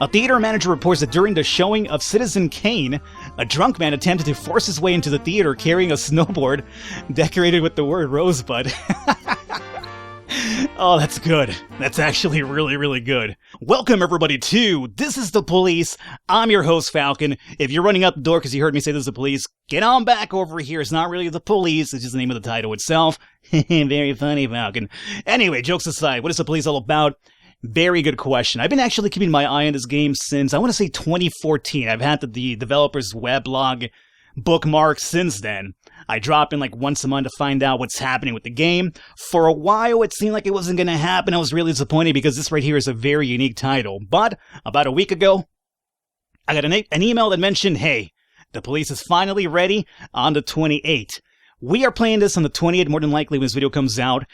A theater manager reports that during the showing of Citizen Kane, a drunk man attempted to force his way into the theater carrying a snowboard decorated with the word Rosebud. Oh, that's good. That's actually really, really good. Welcome, everybody, to This is the Police. I'm your host, Falcon. If you're running out the door because you heard me say this is the police, get on back over here. It's not really the police. It's just the name of the title itself. Very funny, Falcon. Anyway, jokes aside, what is the police all about? Very good question. I've been actually keeping my eye on this game since, I want to say 2014. I've had the developer's weblog bookmarked since then. I drop in like once a month to find out what's happening with the game. For a while, it seemed like it wasn't going to happen. I was really disappointed because this right here is a very unique title. But about a week ago, I got an email that mentioned, hey, the police is finally ready on the 28th. We are playing this on the 28th, more than likely, when this video comes out.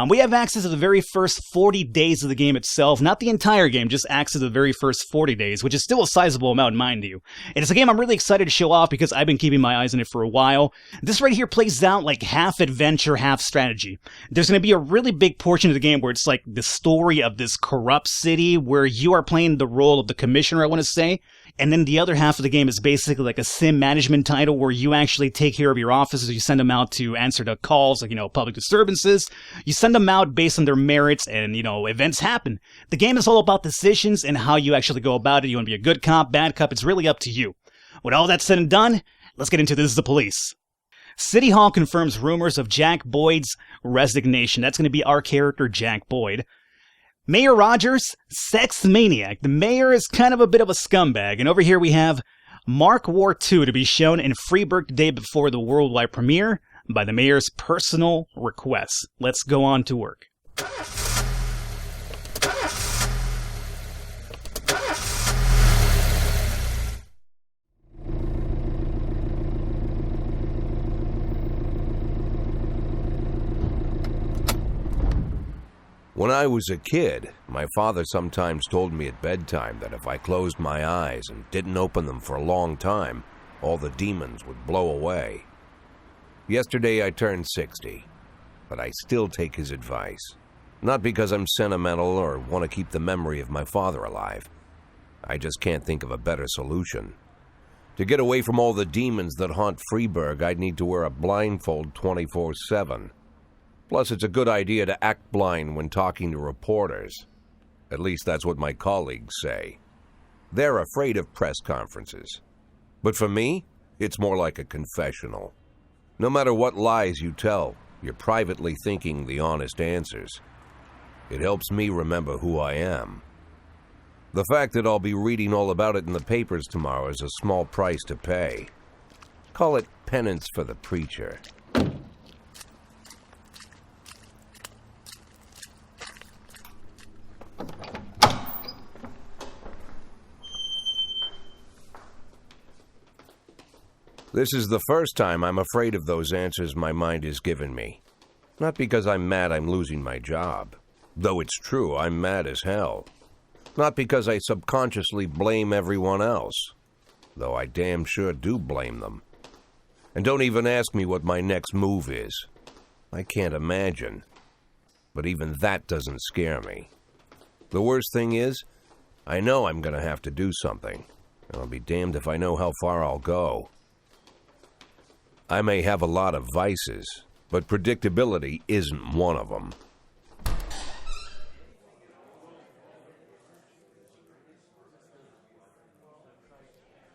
We have access to the very first 40 days of the game itself. Not the entire game, just access to the very first 40 days, which is still a sizable amount, mind you. And it's a game I'm really excited to show off because I've been keeping my eyes on it for a while. This right here plays out like half adventure, half strategy. There's going to be a really big portion of the game where it's like the story of this corrupt city where you are playing the role of the commissioner, I want to say. And then the other half of the game is basically like a sim management title where you actually take care of your officers. You send them out to answer the calls, like, public disturbances. You send them out based on their merits and, events happen. The game is all about decisions and how you actually go about it. You want to be a good cop, bad cop. It's really up to you. With all that said and done, let's get into This is the Police. City Hall confirms rumors of Jack Boyd's resignation. That's going to be our character, Jack Boyd. Mayor Rogers, sex maniac. The mayor is kind of a bit of a scumbag. And over here we have Mark War II to be shown in Freeburg the day before the worldwide premiere by the mayor's personal request. Let's go on to work. When I was a kid, my father sometimes told me at bedtime that if I closed my eyes and didn't open them for a long time, all the demons would blow away. Yesterday I turned 60, but I still take his advice. Not because I'm sentimental or want to keep the memory of my father alive. I just can't think of a better solution. To get away from all the demons that haunt Freeburg, I'd need to wear a blindfold 24/7. Plus, it's a good idea to act blind when talking to reporters. At least that's what my colleagues say. They're afraid of press conferences. But for me, it's more like a confessional. No matter what lies you tell, you're privately thinking the honest answers. It helps me remember who I am. The fact that I'll be reading all about it in the papers tomorrow is a small price to pay. Call it penance for the preacher. This is the first time I'm afraid of those answers my mind has given me. Not because I'm mad I'm losing my job. Though it's true, I'm mad as hell. Not because I subconsciously blame everyone else. Though I damn sure do blame them. And don't even ask me what my next move is. I can't imagine. But even that doesn't scare me. The worst thing is, I know I'm going to have to do something. And I'll be damned if I know how far I'll go. I may have a lot of vices, but predictability isn't one of them.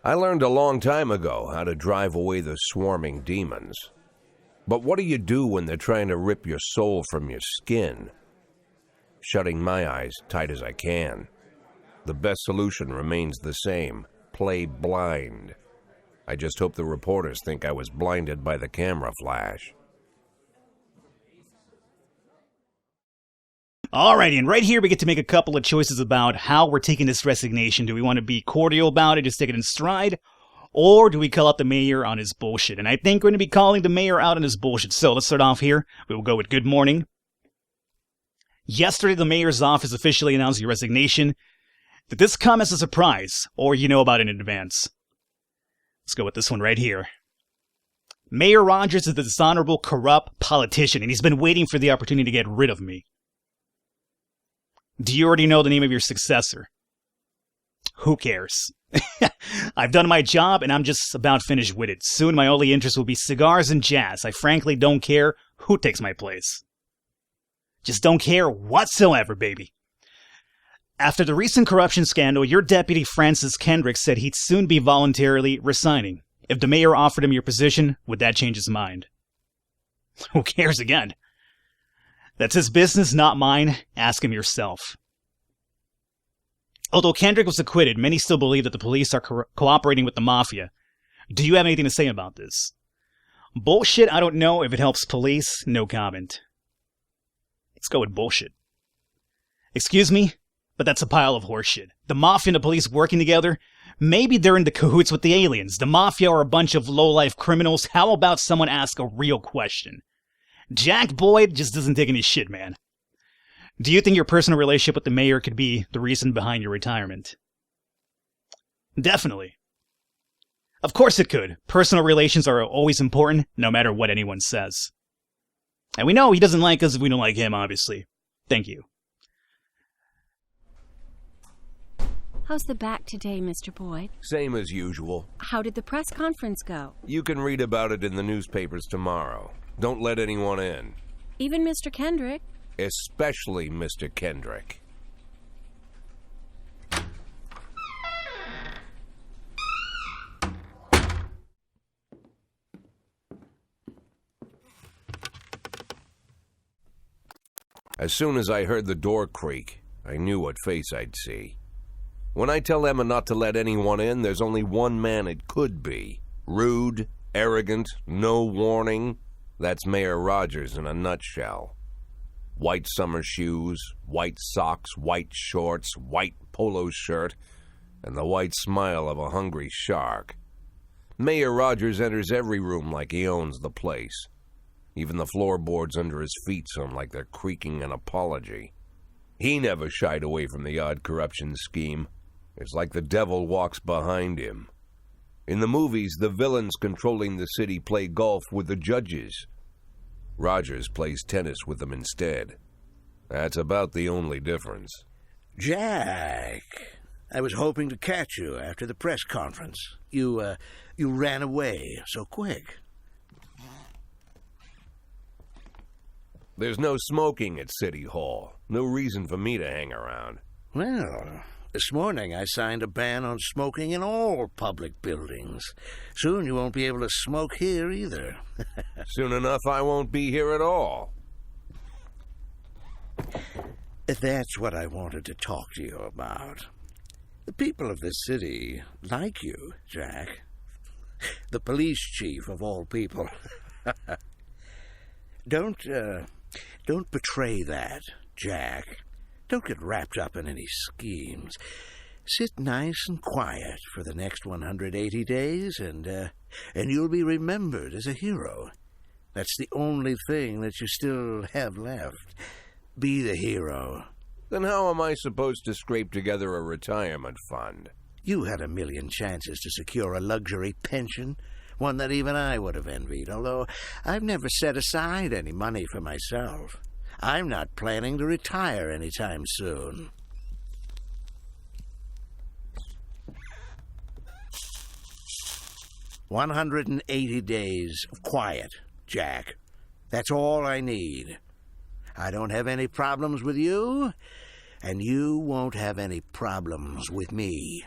I learned a long time ago how to drive away the swarming demons. But what do you do when they're trying to rip your soul from your skin? Shutting my eyes tight as I can. The best solution remains the same: play blind. I just hope the reporters think I was blinded by the camera flash. Alrighty, and right here we get to make a couple of choices about how we're taking this resignation. Do we want to be cordial about it, just take it in stride? Or do we call out the mayor on his bullshit? And I think we're going to be calling the mayor out on his bullshit. So let's start off here. We will go with good morning. Yesterday, the mayor's office officially announced your resignation. Did this come as a surprise, or you know about it in advance? Let's go with this one right here. Mayor Rogers is a dishonorable, corrupt politician, and he's been waiting for the opportunity to get rid of me. Do you already know the name of your successor? Who cares? I've done my job and I'm just about finished with it. Soon my only interest will be cigars and jazz. I frankly don't care who takes my place. Just don't care whatsoever, baby. After the recent corruption scandal, your deputy Francis Kendrick said he'd soon be voluntarily resigning. If the mayor offered him your position, would that change his mind? Who cares again? That's his business, not mine. Ask him yourself. Although Kendrick was acquitted, many still believe that the police are cooperating with the mafia. Do you have anything to say about this? Bullshit, I don't know. If it helps police, no comment. Let's go with bullshit. Excuse me, but that's a pile of horseshit. The mafia and the police working together? Maybe they're in the cahoots with the aliens. The mafia are a bunch of low-life criminals. How about someone ask a real question? Jack Boyd just doesn't take any shit, man. Do you think your personal relationship with the mayor could be the reason behind your retirement? Definitely. Of course it could. Personal relations are always important, no matter what anyone says. And we know he doesn't like us if we don't like him, obviously. Thank you. How's the back today, Mr. Boyd? Same as usual. How did the press conference go? You can read about it in the newspapers tomorrow. Don't let anyone in. Even Mr. Kendrick? Especially Mr. Kendrick. As soon as I heard the door creak, I knew what face I'd see. When I tell Emma not to let anyone in, there's only one man it could be. Rude, arrogant, no warning. That's Mayor Rogers in a nutshell. White summer shoes, white socks, white shorts, white polo shirt, and the white smile of a hungry shark. Mayor Rogers enters every room like he owns the place. Even the floorboards under his feet sound like they're creaking an apology. He never shied away from the odd corruption scheme. It's like the devil walks behind him. In the movies, the villains controlling the city play golf with the judges. Rogers plays tennis with them instead. That's about the only difference. Jack, I was hoping to catch you after the press conference. You ran away so quick. There's no smoking at City Hall. No reason for me to hang around. Well, this morning I signed a ban on smoking in all public buildings. Soon you won't be able to smoke here either. Soon enough I won't be here at all. That's what I wanted to talk to you about. The people of this city like you, Jack. The police chief of all people. Don't betray that, Jack. Don't get wrapped up in any schemes. Sit nice and quiet for the next 180 days, and you'll be remembered as a hero. That's the only thing that you still have left. Be the hero. Then how am I supposed to scrape together a retirement fund? You had a million chances to secure a luxury pension, one that even I would have envied, although I've never set aside any money for myself. I'm not planning to retire anytime soon. "180 days of quiet, Jack. That's all I need. I don't have any problems with you, and you won't have any problems with me.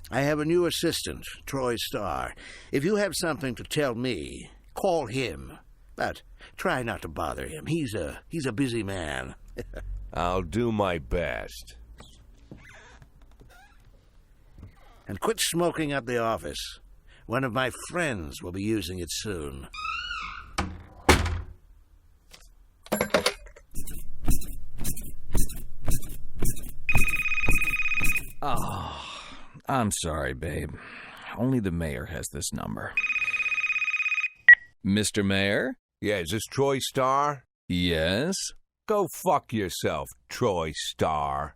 I have a new assistant, Troy Starr. If you have something to tell me, call him. But try not to bother him. He's a busy man." I'll do my best. "And quit smoking up the office. One of my friends will be using it soon." Oh, I'm sorry, babe. Only the mayor has this number. Mr. Mayor? Yeah, is this Troy Starr? Yes? Go fuck yourself, Troy Starr.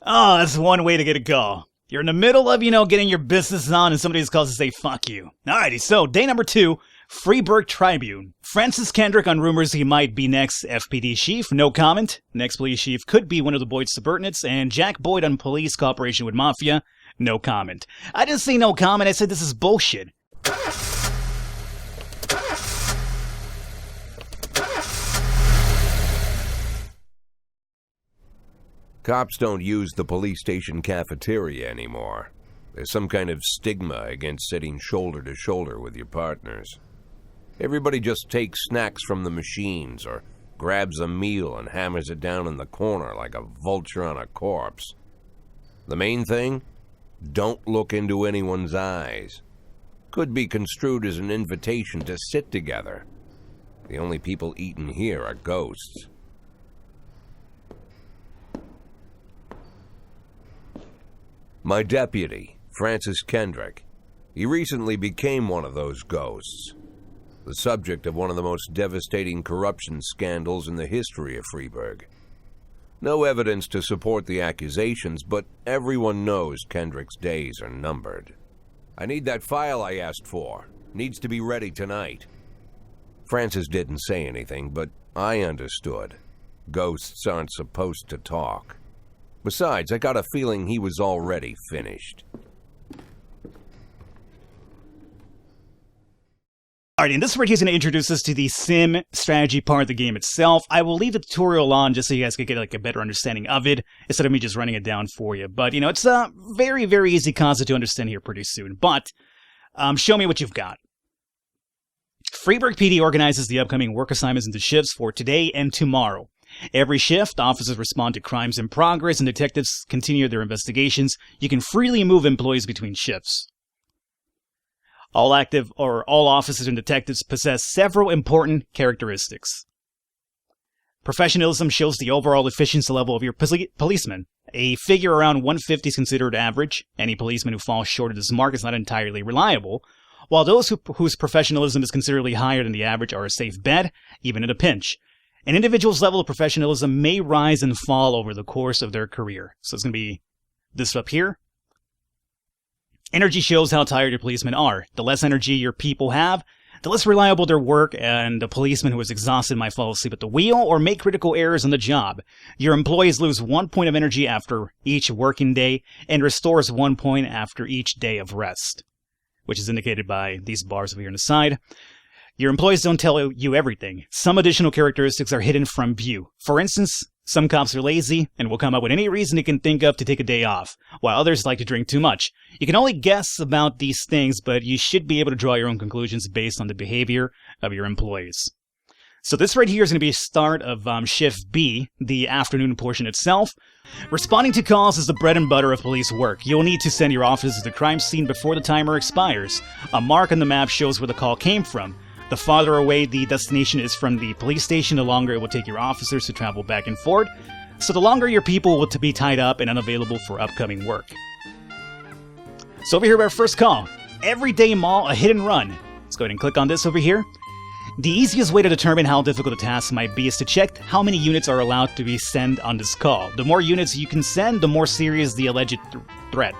Oh, that's one way to get a call. You're in the middle of, getting your business on and somebody just calls to say fuck you. Alrighty, so day number 2, Freeburg Tribune. Francis Kendrick on rumors he might be next FPD chief. No comment. Next police chief could be one of the Boyd's subordinates. And Jack Boyd on police cooperation with mafia. No comment. I didn't say no comment. I said this is bullshit. Cops don't use the police station cafeteria anymore. There's some kind of stigma against sitting shoulder to shoulder with your partners. Everybody just takes snacks from the machines or grabs a meal and hammers it down in the corner like a vulture on a corpse. The main thing? Don't look into anyone's eyes. Could be construed as an invitation to sit together. The only people eating here are ghosts. My deputy, Francis Kendrick. He recently became one of those ghosts. The subject of one of the most devastating corruption scandals in the history of Freeburg. No evidence to support the accusations, but everyone knows Kendrick's days are numbered. I need that file I asked for. Needs to be ready tonight. Francis didn't say anything, but I understood. Ghosts aren't supposed to talk. Besides, I got a feeling he was already finished. Alright, and this right here is going to introduce us to the sim strategy part of the game itself. I will leave the tutorial on just so you guys can get like a better understanding of it, instead of me just running it down for you. But, you know, it's a very, very easy concept to understand here pretty soon. But, show me what you've got. Freeburg PD organizes the upcoming work assignments into shifts for today and tomorrow. Every shift, officers respond to crimes in progress and detectives continue their investigations. You can freely move employees between shifts. All officers and detectives possess several important characteristics. Professionalism shows the overall efficiency level of your policeman. A figure around 150 is considered average. Any policeman who falls short of this mark is not entirely reliable, while those whose professionalism is considerably higher than the average are a safe bet, even in a pinch. An individual's level of professionalism may rise and fall over the course of their career. So it's going to be this up here. Energy shows how tired your policemen are. The less energy your people have, the less reliable their work, and a policeman who is exhausted might fall asleep at the wheel or make critical errors on the job. Your employees lose 1 point of energy after each working day and restores 1 point after each day of rest, which is indicated by these bars over here on the side. Your employees don't tell you everything. Some additional characteristics are hidden from view. For instance, some cops are lazy and will come up with any reason they can think of to take a day off, while others like to drink too much. You can only guess about these things, but you should be able to draw your own conclusions based on the behavior of your employees. So this right here is going to be a start of Shift B, the afternoon portion itself. Responding to calls is the bread and butter of police work. You'll need to send your officers to the crime scene before the timer expires. A mark on the map shows where the call came from. The farther away the destination is from the police station, the longer it will take your officers to travel back and forth, so the longer your people will be tied up and unavailable for upcoming work. So over here we have our first call. Everyday Mall, a hit and run. Let's go ahead and click on this over here. The easiest way to determine how difficult the task might be is to check how many units are allowed to be sent on this call. The more units you can send, the more serious the alleged threat.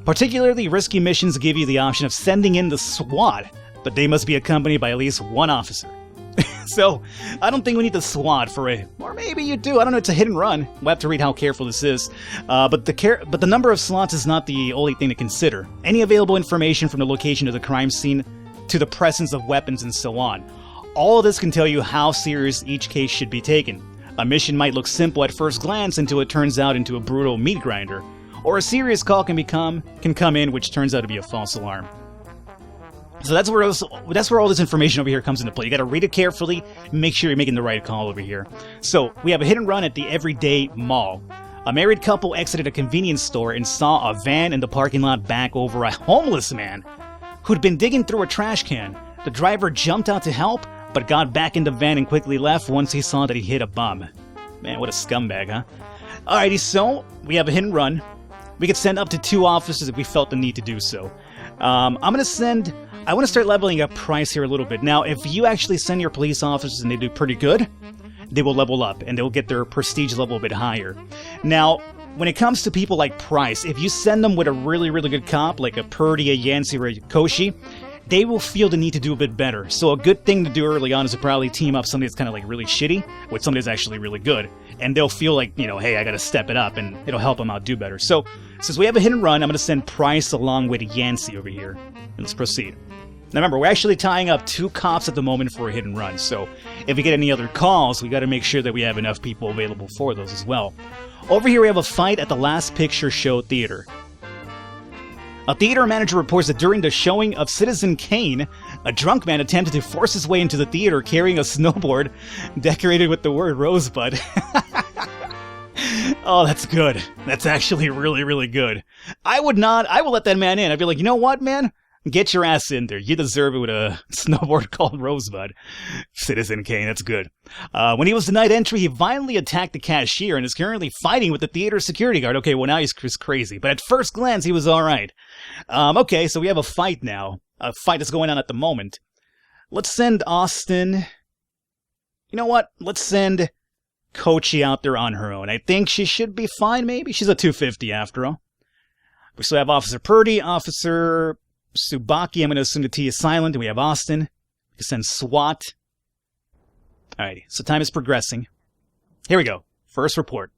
Particularly risky missions give you the option of sending in the SWAT, but they must be accompanied by at least one officer. So, I don't think we need the SWAT for it. Or maybe you do. I don't know. It's a hit and run. We'll have to read how careful this is. But the number of slots is not the only thing to consider. Any available information from the location of the crime scene to the presence of weapons and so on. All of this can tell you how serious each case should be taken. A mission might look simple at first glance until it turns out into a brutal meat grinder. Or a serious call can come in which turns out to be a false alarm. So that's where all this information over here comes into play. You got to read it carefully, make sure you're making the right call over here. So we have a hit and run at the Everyday Mall. A married couple exited a convenience store and saw a van in the parking lot back over a homeless man who'd been digging through a trash can. The driver jumped out to help, but got back in the van and quickly left once he saw that he hit a bum. Man, what a scumbag, huh? Alrighty, so we have a hit and run. We could send up to 2 officers if we felt the need to do so. I want to start leveling up price here a little bit. Now, if you actually send your police officers and they do pretty good, they will level up and they'll get their prestige level a bit higher. Now, when it comes to people like Price, if you send them with a really, really good cop, like a Purdy, a Yancey, or a Koshi, they will feel the need to do a bit better. So a good thing to do early on is to probably team up somebody that's kind of like really shitty with somebody that's actually really good. And they'll feel like, you know, hey, I gotta step it up, and it'll help them out do better. So, since we have a hit and run, I'm gonna send Price along with Yancey over here. And let's proceed. Now remember, we're actually tying up 2 cops at the moment for a hit and run, so if we get any other calls, we gotta make sure that we have enough people available for those as well. Over here we have a fight at the Last Picture Show Theater. A theater manager reports that during the showing of Citizen Kane, a drunk man attempted to force his way into the theater carrying a snowboard decorated with the word Rosebud. Oh, that's good. That's actually really, really good. I will let that man in. I'd be like, you know what, man? Get your ass in there. You deserve it with a snowboard called Rosebud. Citizen Kane, that's good. When he was denied entry, he violently attacked the cashier and is currently fighting with the theater security guard. Okay, well now he's crazy, but at first glance he was alright. Okay, so we have a fight now. A fight that's going on at the moment. Let's send Austin... You know what? Let's send Kochi out there on her own. I think she should be fine, maybe? She's a 250 after all. We still have Officer Purdy, Officer... Tsubaki, I'm going to assume the T is silent, and we have Austin. We can send SWAT. Alrighty, so time is progressing. Here we go. First report.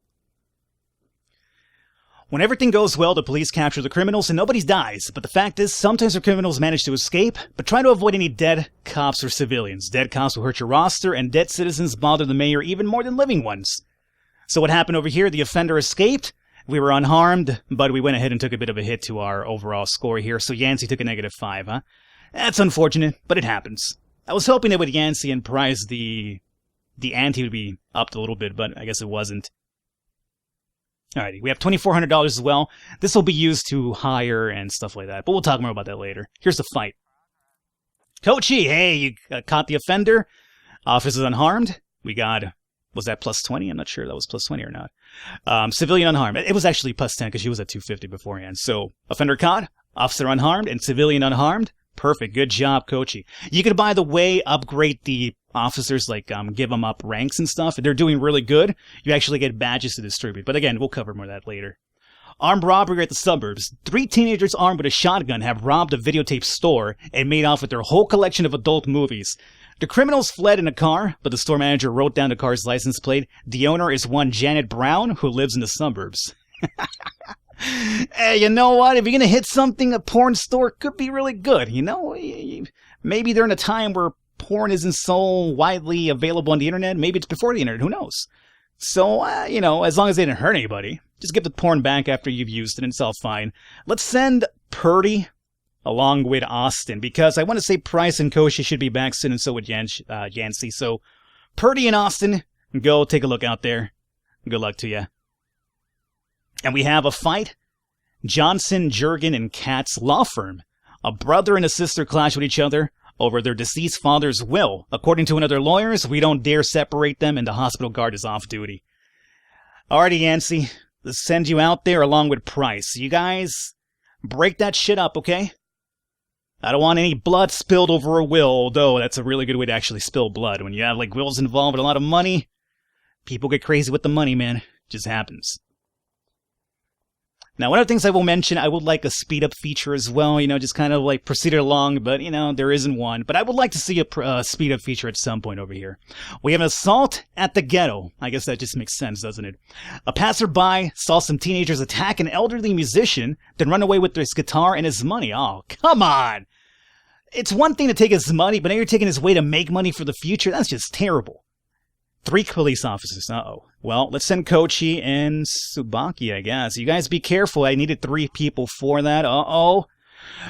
When everything goes well, the police capture the criminals and nobody dies. But the fact is, sometimes the criminals manage to escape, but try to avoid any dead cops or civilians. Dead cops will hurt your roster, and dead citizens bother the mayor even more than living ones. So what happened over here? The offender escaped. We were unharmed, but we went ahead and took a bit of a hit to our overall score here, so Yancey took a -5, huh? That's unfortunate, but it happens. I was hoping that with Yancey and Price, the ante would be upped a little bit, but I guess it wasn't. Alrighty, we have $2,400 as well. This will be used to hire and stuff like that, but we'll talk more about that later. Here's the fight. Kochi, hey, you caught the offender. Officer's unharmed. We got... Was that plus 20? I'm not sure that was plus 20 or not. Civilian unharmed. It was actually plus 10 because she was at 250 beforehand. So, offender caught, officer unharmed, and civilian unharmed. Perfect. Good job, Kochi. You could, by the way, upgrade the officers, like give them up ranks and stuff. If they're doing really good, you actually get badges to distribute. But again, we'll cover more of that later. Armed robbery at the suburbs. 3 teenagers armed with a shotgun have robbed a videotape store and made off with their whole collection of adult movies. The criminals fled in a car, but the store manager wrote down the car's license plate. The owner is one Janet Brown, who lives in the suburbs. Hey, you know what? If you're gonna hit something, a porn store could be really good, you know? Maybe they're in a time where porn isn't so widely available on the internet. Maybe it's before the internet, who knows? So, you know, as long as they didn't hurt anybody, just give the porn back after you've used it and it's all fine. Let's send Purdy along with Austin, because I want to say Price and Koshi should be back soon, and so would Yancey. So, Purdy and Austin, go take a look out there. Good luck to you. And we have a fight. Johnson, Jurgen, and Katz law firm. A brother and a sister clash with each other over their deceased father's will. According to another lawyers, we don't dare separate them, and the hospital guard is off duty. Alrighty, Yancey. Let's send you out there along with Price. You guys break that shit up, okay? I don't want any blood spilled over a will, although that's a really good way to actually spill blood. When you have, like, wills involved with a lot of money, people get crazy with the money, man. It just happens. Now, one of the things I will mention, I would like a speed-up feature as well, you know, just kind of, like, proceed along, but, you know, there isn't one. But I would like to see a speed-up feature at some point over here. We have an assault at the ghetto. I guess that just makes sense, doesn't it? A passerby saw some teenagers attack an elderly musician, then run away with his guitar and his money. Oh, come on! It's one thing to take his money, but now you're taking his way to make money for the future? That's just terrible. 3 police officers. Uh-oh. Well, let's send Kochi and Tsubaki, I guess. You guys be careful. I needed 3 people for that. Uh-oh.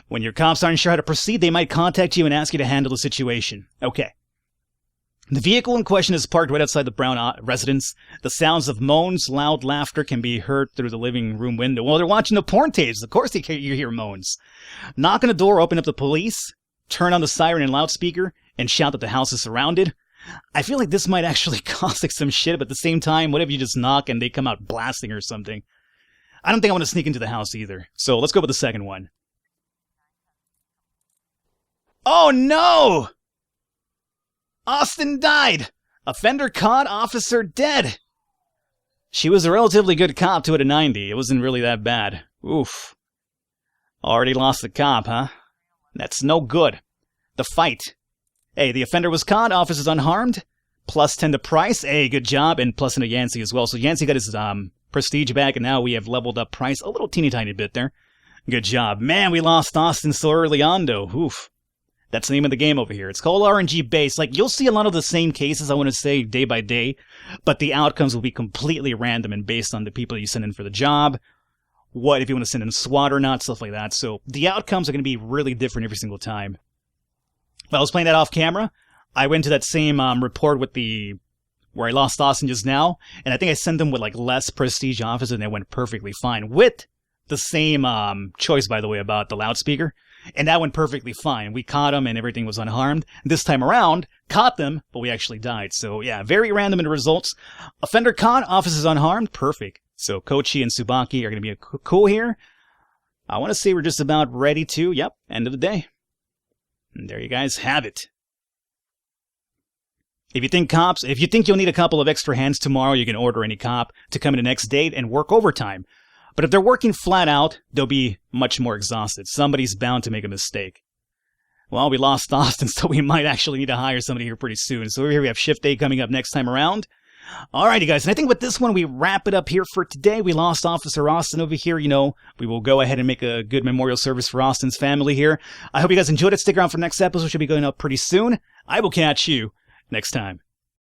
When your cops aren't sure how to proceed, they might contact you and ask you to handle the situation. Okay. The vehicle in question is parked right outside the Brown residence. The sounds of moans, loud laughter can be heard through the living room window. Well, they're watching the porn tapes. Of course you hear moans. Knock on the door, open up the police, turn on the siren and loudspeaker, and shout that the house is surrounded. I feel like this might actually cause like some shit, but at the same time, what if you just knock and they come out blasting or something? I don't think I want to sneak into the house either. So let's go with the second one. Oh no! Austin died! Offender caught, officer dead! She was a relatively good cop, 2 out of 90. It wasn't really that bad. Oof. Already lost the cop, huh? That's no good. The fight. Hey, the offender was caught. Officers unharmed. Plus 10 to Price. Hey, good job. And plus 10 to Yancey as well. So Yancey got his prestige back, and now we have leveled up Price a little teeny tiny bit there. Good job. Man, we lost Austin so early on, though. Oof. That's the name of the game over here. It's called RNG based. Like, you'll see a lot of the same cases, I want to say, day by day, but the outcomes will be completely random and based on the people you send in for the job. What, if you want to send in SWAT or not, stuff like that. So the outcomes are going to be really different every single time. While I was playing that off camera, I went to that same report with where I lost Austin just now, and I think I sent them with like less prestige officers, and they went perfectly fine with the same choice, by the way, about the loudspeaker. And that went perfectly fine. We caught them and everything was unharmed. This time around, caught them, but we actually died. So yeah, very random in the results. Offender caught, officers unharmed, perfect. So Kochi and Tsubaki are going to be cool here. I want to say we're just about ready to, end of the day. And there you guys have it. If you think you'll need a couple of extra hands tomorrow, you can order any cop to come in the next date and work overtime. But if they're working flat out, they'll be much more exhausted. Somebody's bound to make a mistake. Well, we lost Austin, so we might actually need to hire somebody here pretty soon. So here we have Shift A coming up next time around. Alrighty, guys, and I think with this one, we wrap it up here for today. We lost Officer Austin over here. We will go ahead and make a good memorial service for Austin's family here. I hope you guys enjoyed it. Stick around for the next episode, which will be going up pretty soon. I will catch you next time.